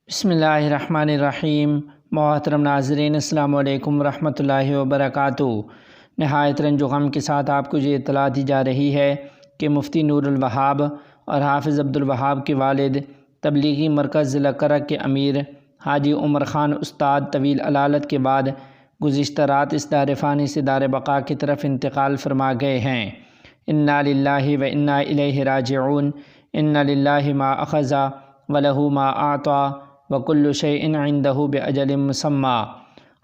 بسم اللہ الرحمن الرحیم۔ محترم ناظرین، السلام علیکم ورحمۃ اللہ وبرکاتہ۔ نہایت رنج و غم کے ساتھ آپ کو یہ اطلاع دی جا رہی ہے کہ مفتی نور الوہاب اور حافظ عبد الوہاب کے والد، تبلیغی مرکز ضلع کرک کے امیر حاجی عمر خان استاد طویل علالت کے بعد گزشتہ رات اس دار فانی سے دار بقا کی طرف انتقال فرما گئے ہیں۔ انا للہ و انا الیہ راجعون۔ ان للہ ما اخذ ولہ ما اعطی وکل شیء عندہ باجل مسمی۔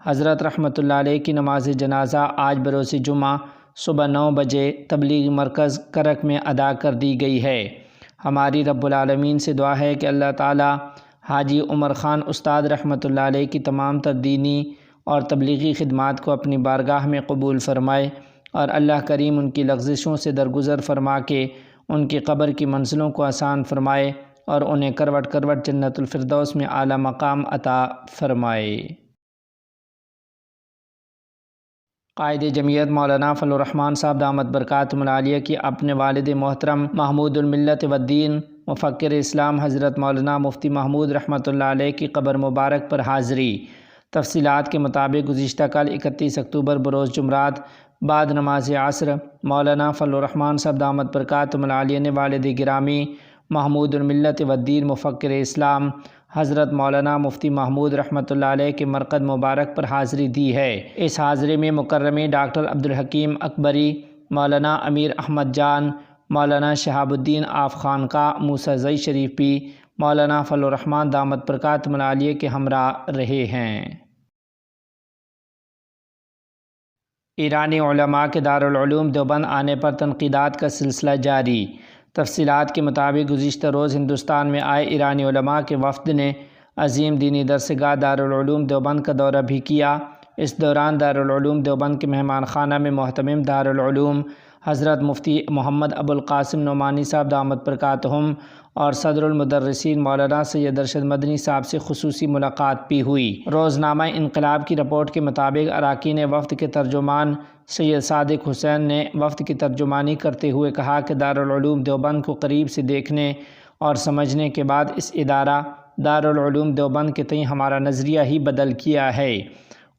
حضرت رحمۃ اللہ علیہ کی نماز جنازہ آج بروز جمعہ صبح 9 بجے تبلیغی مرکز کرک میں ادا کر دی گئی ہے۔ ہماری رب العالمین سے دعا ہے کہ اللہ تعالی حاجی عمر خان استاد رحمۃ اللہ علیہ کی تمام تر دینی اور تبلیغی خدمات کو اپنی بارگاہ میں قبول فرمائے، اور اللہ کریم ان کی لغزشوں سے درگزر فرما کے ان کی قبر کی منزلوں کو آسان فرمائے اور انہیں کروٹ کروٹ جنت الفردوس میں اعلیٰ مقام عطا فرمائے۔ قائد جمعیت مولانا فضل الرحمان صاحب دامت برکاتہم العالیہ کی اپنے والد محترم محمود الملت والدین مفکر اسلام حضرت مولانا مفتی محمود رحمۃ اللہ علیہ کی قبر مبارک پر حاضری۔ تفصیلات کے مطابق گزشتہ کل 31 اکتوبر بروز جمعرات بعد نماز عصر مولانا فضل الرحمان صاحب دامت برکاتہم العالیہ نے والد گرامی محمود الملت والدین مفکر اسلام حضرت مولانا مفتی محمود رحمۃ اللہ علیہ کے مرقد مبارک پر حاضری دی ہے۔ اس حاضری میں مکرمی doctor Abdul Hakim Akbari, Maulana Amir Ahmad John, Maulana Shahab Uddin of خانقاہ موسیٰ زئی شریف بھی مولانا فضل الرحمان دامت برکاتہم العالیہ کے ہمراہ رہے ہیں۔ ایرانی علماء کے دارالعلوم دیوبند آنے پر تنقیدات کا سلسلہ جاری۔ تفصیلات کے مطابق گزشتہ روز ہندوستان میں آئے ایرانی علماء کے وفد نے عظیم دینی درسگاہ دارالعلوم دیوبند کا دورہ بھی کیا۔ اس دوران دارالعلوم دیوبند کے مہمان خانہ میں محتمم دارالعلوم حضرت مفتی محمد ابو القاسم نعمانی صاحب دامت برکاتہم اور صدر المدرسین مولانا سید ارشد مدنی صاحب سے خصوصی ملاقات بھی ہوئی۔ روزنامہ انقلاب کی رپورٹ کے مطابق اراکین وفد کے ترجمان سید صادق حسین نے وفد کی ترجمانی کرتے ہوئے کہا کہ دارالعلوم دیوبند کو قریب سے دیکھنے اور سمجھنے کے بعد اس ادارہ دارالعلوم دیوبند کے تئیں ہمارا نظریہ ہی بدل کیا ہے۔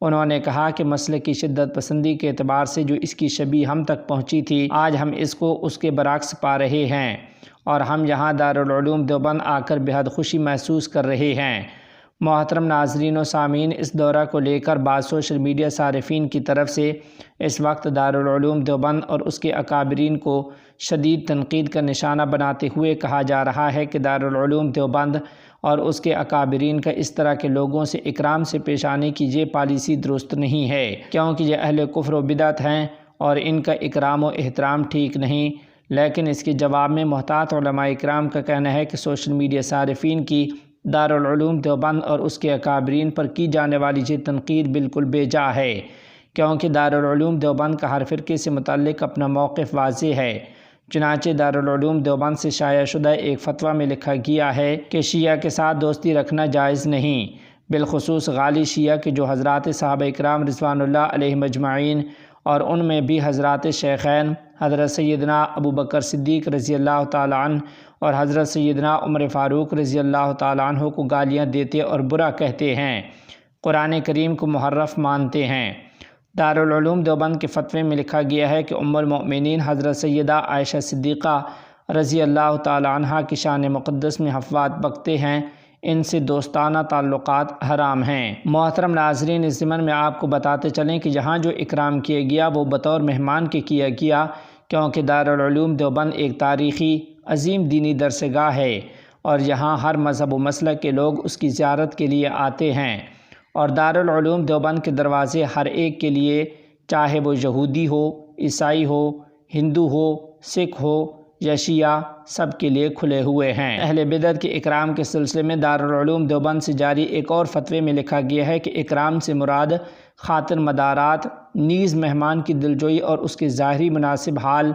انہوں نے کہا کہ مسئلے کی شدت پسندی کے اعتبار سے جو اس کی شبیہ ہم تک پہنچی تھی، آج ہم اس کو اس کے برعکس پا رہے ہیں، اور ہم یہاں دارالعلوم دیوبند آ کر بہت خوشی محسوس کر رہے ہیں۔ محترم ناظرین و سامعین، اس دورہ کو لے کر بعض سوشل میڈیا صارفین کی طرف سے اس وقت دارالعلوم دیوبند اور اس کے اکابرین کو شدید تنقید کا نشانہ بناتے ہوئے کہا جا رہا ہے کہ دارالعلوم دیوبند اور اس کے اکابرین کا اس طرح کے لوگوں سے اکرام سے پیش آنے کی یہ پالیسی درست نہیں ہے، کیونکہ یہ اہل کفر و بدعت ہیں اور ان کا اکرام و احترام ٹھیک نہیں۔ لیکن اس کے جواب میں محتاط علماء اکرام کا کہنا ہے کہ سوشل میڈیا صارفین کی دارالعلوم دیوبند اور اس کے اکابرین پر کی جانے والی یہ تنقید بالکل بے جا ہے، کیونکہ دارالعلوم دیوبند کا ہر فرقے سے متعلق اپنا موقف واضح ہے۔ چنانچہ دارالعلوم دیوبند سے شائع شدہ ایک فتویٰ میں لکھا گیا ہے کہ شیعہ کے ساتھ دوستی رکھنا جائز نہیں، بالخصوص غالی شیعہ کے جو حضرات صحابہ اکرام رضوان اللہ علیہم اجمعین اور ان میں بھی حضرات شیخین حضرت سیدنا ابو بکر صدیق رضی اللہ تعالیٰ عنہ اور حضرت سیدنا عمر فاروق رضی اللہ تعالیٰ عنہ کو گالیاں دیتے اور برا کہتے ہیں، قرآن کریم کو محرف مانتے ہیں۔ دارالعلوم دیوبند کے فتوے میں لکھا گیا ہے کہ ام المؤمنین حضرت سیدہ عائشہ صدیقہ رضی اللہ تعالیٰ عنہ کی شان مقدس میں حفوات بکتے ہیں، ان سے دوستانہ تعلقات حرام ہیں۔ محترم ناظرین، اس ضمن میں آپ کو بتاتے چلیں کہ یہاں جو اکرام کیا گیا وہ بطور مہمان کے کیا گیا، کیونکہ دارالعلوم دیوبند ایک تاریخی عظیم دینی درسگاہ ہے اور یہاں ہر مذہب و مسلک کے لوگ اس کی زیارت کے لیے آتے ہیں، اور دارالعلوم دیوبند کے دروازے ہر ایک کے لیے، چاہے وہ یہودی ہو، عیسائی ہو، ہندو ہو، سکھ ہو یا شیعہ، سب کے لیے کھلے ہوئے ہیں۔ اہل بدعت کے اکرام کے سلسلے میں دارالعلوم دیوبند سے جاری ایک اور فتوے میں لکھا گیا ہے کہ اکرام سے مراد خاطر مدارات، نیز مہمان کی دلجوئی اور اس کے ظاہری مناسب حال،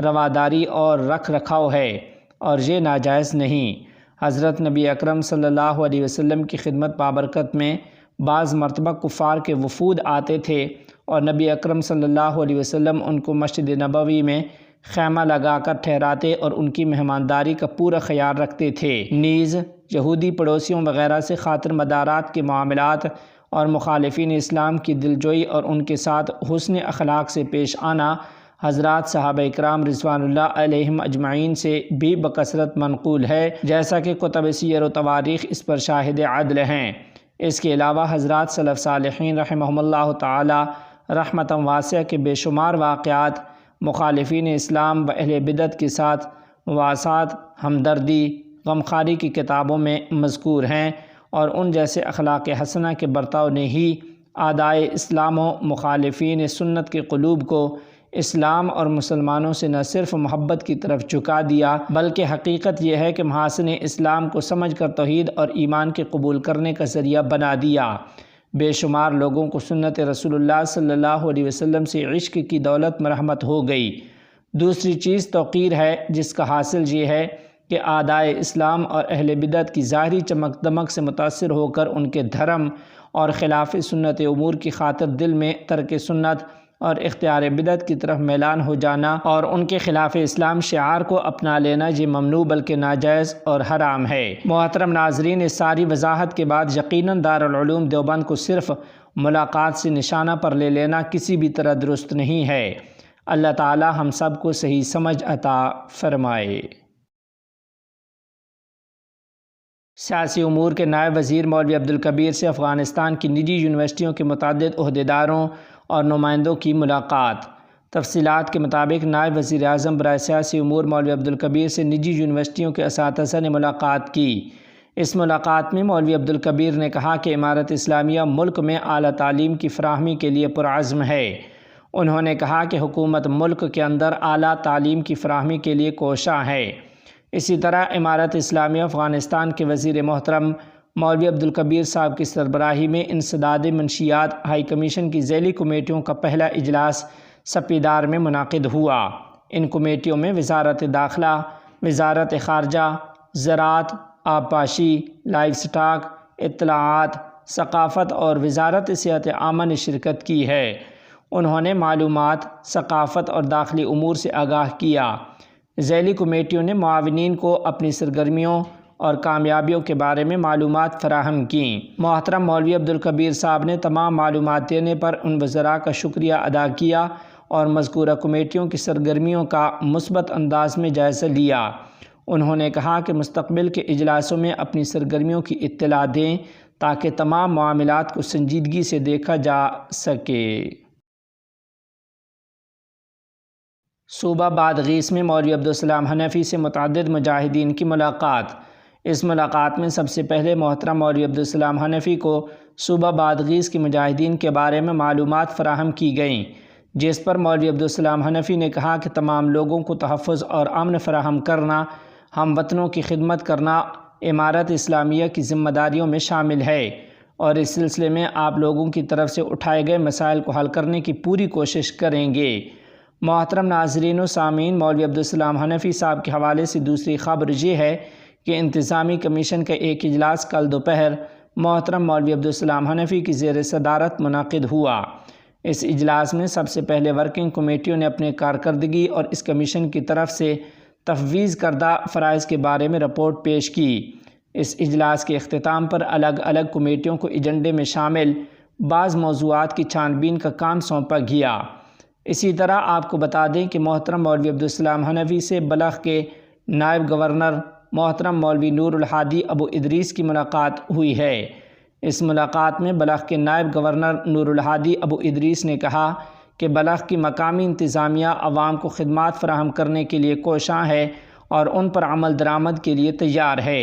رواداری اور رکھ رکھاؤ ہے، اور یہ ناجائز نہیں۔ حضرت نبی اکرم صلی اللہ علیہ وسلم کی خدمت بابرکت میں بعض مرتبہ کفار کے وفود آتے تھے اور نبی اکرم صلی اللہ علیہ وسلم ان کو مسجد نبوی میں خیمہ لگا کر ٹھہراتے اور ان کی مہمانداری کا پورا خیال رکھتے تھے۔ نیز یہودی پڑوسیوں وغیرہ سے خاطر مدارات کے معاملات اور مخالفین اسلام کی دلجوئی اور ان کے ساتھ حسن اخلاق سے پیش آنا حضرات صحابہ اکرام رضوان اللہ علیہم اجمعین سے بھی بکثرت منقول ہے، جیسا کہ کتب سیر و تواریخ اس پر شاہد عدل ہیں۔ اس کے علاوہ حضرات سلف صالحین رحمہم اللہ تعالی رحمتاً واسعہ کے بے شمار واقعات مخالفین اسلام و اہل بدعت کے ساتھ مواسات، ہمدردی، غمخواری کی کتابوں میں مذکور ہیں، اور ان جیسے اخلاق حسنہ کے برتاؤ نے ہی اعدائے اسلام و مخالفین سنت کے قلوب کو اسلام اور مسلمانوں سے نہ صرف محبت کی طرف جھکا دیا، بلکہ حقیقت یہ ہے کہ محاسن اسلام کو سمجھ کر توحید اور ایمان کے قبول کرنے کا ذریعہ بنا دیا۔ بے شمار لوگوں کو سنت رسول اللہ صلی اللہ علیہ وسلم سے عشق کی دولت مرحمت ہو گئی۔ دوسری چیز توقیر ہے، جس کا حاصل یہ ہے کہ اعدائے اسلام اور اہل بدعت کی ظاہری چمک دمک سے متاثر ہو کر ان کے دھرم اور خلاف سنت امور کی خاطر دل میں ترک سنت اور اختیار بدعت کی طرف میلان ہو جانا اور ان کے خلاف اسلام شعار کو اپنا لینا یہ ممنوع بلکہ ناجائز اور حرام ہے۔ محترم ناظرین، اس ساری وضاحت کے بعد یقیناً دارالعلوم دیوبند کو صرف ملاقات سے نشانہ پر لے لینا کسی بھی طرح درست نہیں ہے۔ اللہ تعالی ہم سب کو صحیح سمجھ عطا فرمائے۔ سیاسی امور کے نائب وزیر مولوی عبدالکبیر سے افغانستان کی نجی یونیورسٹیوں کے متعدد عہدیداروں اور نمائندوں کی ملاقات۔ تفصیلات کے مطابق نائب وزیر اعظم برائے سیاسی امور مولوی عبدالکبیر سے نجی یونیورسٹیوں کے اساتذہ نے ملاقات کی۔ اس ملاقات میں مولوی عبدالکبیر نے کہا کہ امارت اسلامیہ ملک میں اعلیٰ تعلیم کی فراہمی کے لیے پرعزم ہے۔ انہوں نے کہا کہ حکومت ملک کے اندر اعلیٰ تعلیم کی فراہمی کے لیے کوشاں ہے۔ اسی طرح امارت اسلامیہ افغانستان کے وزیر محترم مولوی عبدالکبیر صاحب کی سربراہی میں انسداد منشیات ہائی کمیشن کی ذیلی کمیٹیوں کا پہلا اجلاس سپیدار میں منعقد ہوا۔ ان کمیٹیوں میں وزارت داخلہ، وزارت خارجہ، زراعت، آبپاشی، لائف سٹاک، اطلاعات، ثقافت اور وزارت صحت عامہ نے شرکت کی ہے۔ انہوں نے معلومات، ثقافت اور داخلی امور سے آگاہ کیا۔ ذیلی کمیٹیوں نے معاونین کو اپنی سرگرمیوں اور کامیابیوں کے بارے میں معلومات فراہم کیں۔ محترم مولوی عبدالکبیر صاحب نے تمام معلومات دینے پر ان وزراء کا شکریہ ادا کیا اور مذکورہ کمیٹیوں کی سرگرمیوں کا مثبت انداز میں جائزہ لیا۔ انہوں نے کہا کہ مستقبل کے اجلاسوں میں اپنی سرگرمیوں کی اطلاع دیں تاکہ تمام معاملات کو سنجیدگی سے دیکھا جا سکے۔ صوبہ بادغیس میں مولوی عبدالسلام حنفی سے متعدد مجاہدین کی ملاقات۔ اس ملاقات میں سب سے پہلے محترم مولوی عبدالسلام حنفی کو صوبہ بادغیس کے مجاہدین کے بارے میں معلومات فراہم کی گئیں، جس پر مولوی عبدالسلام حنفی نے کہا کہ تمام لوگوں کو تحفظ اور امن فراہم کرنا، ہم وطنوں کی خدمت کرنا امارت اسلامیہ کی ذمہ داریوں میں شامل ہے، اور اس سلسلے میں آپ لوگوں کی طرف سے اٹھائے گئے مسائل کو حل کرنے کی پوری کوشش کریں گے۔ محترم ناظرین و سامعین، مولوی عبدالسلام حنفی صاحب کے حوالے سے دوسری خبر یہ ہے کہ انتظامی کمیشن کا ایک اجلاس کل دوپہر محترم مولوی عبدالسلام حنفی کی زیر صدارت منعقد ہوا۔ اس اجلاس میں سب سے پہلے ورکنگ کمیٹیوں نے اپنے کارکردگی اور اس کمیشن کی طرف سے تفویض کردہ فرائض کے بارے میں رپورٹ پیش کی۔ اس اجلاس کے اختتام پر الگ الگ کمیٹیوں کو ایجنڈے میں شامل بعض موضوعات کی چھان بین کا کام سونپا گیا۔ اسی طرح آپ کو بتا دیں کہ محترم مولوی عبدالسلام حنفی سے بلخ کے نائب گورنر محترم مولوی نور الہادی ابو ادریس کی ملاقات ہوئی ہے۔ اس ملاقات میں بلخ کے نائب گورنر نور الہادی ابو ادریس نے کہا کہ بلخ کی مقامی انتظامیہ عوام کو خدمات فراہم کرنے کے لیے کوشاں ہے اور ان پر عمل درآمد کے لیے تیار ہے۔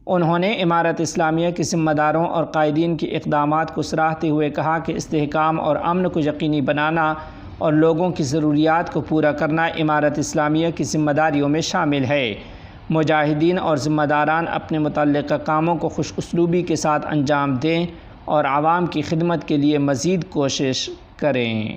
انہوں نے امارت اسلامیہ کے ذمہ داروں اور قائدین کے اقدامات کو سراہتے ہوئے کہا کہ استحکام اور امن کو یقینی بنانا اور لوگوں کی ضروریات کو پورا کرنا امارت اسلامیہ کی ذمہ داریوں میں شامل ہے۔ مجاہدین اور ذمہ داران اپنے متعلقہ کاموں کو خوش اسلوبی کے ساتھ انجام دیں اور عوام کی خدمت کے لیے مزید کوشش کریں۔